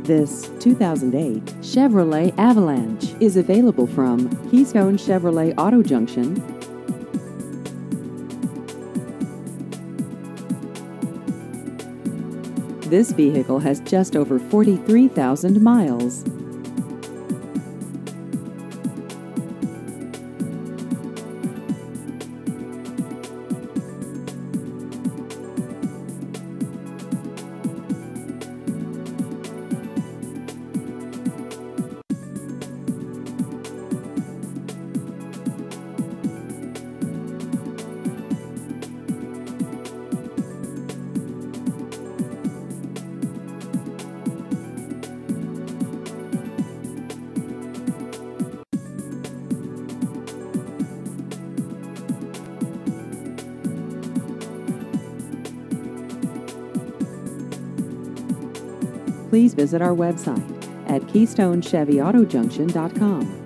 This 2008 Chevrolet Avalanche is available from Keystone Chevrolet Auto Junction. This vehicle has just over 43,000 miles. Please visit our website at KeystoneChevyAutoJunction.com.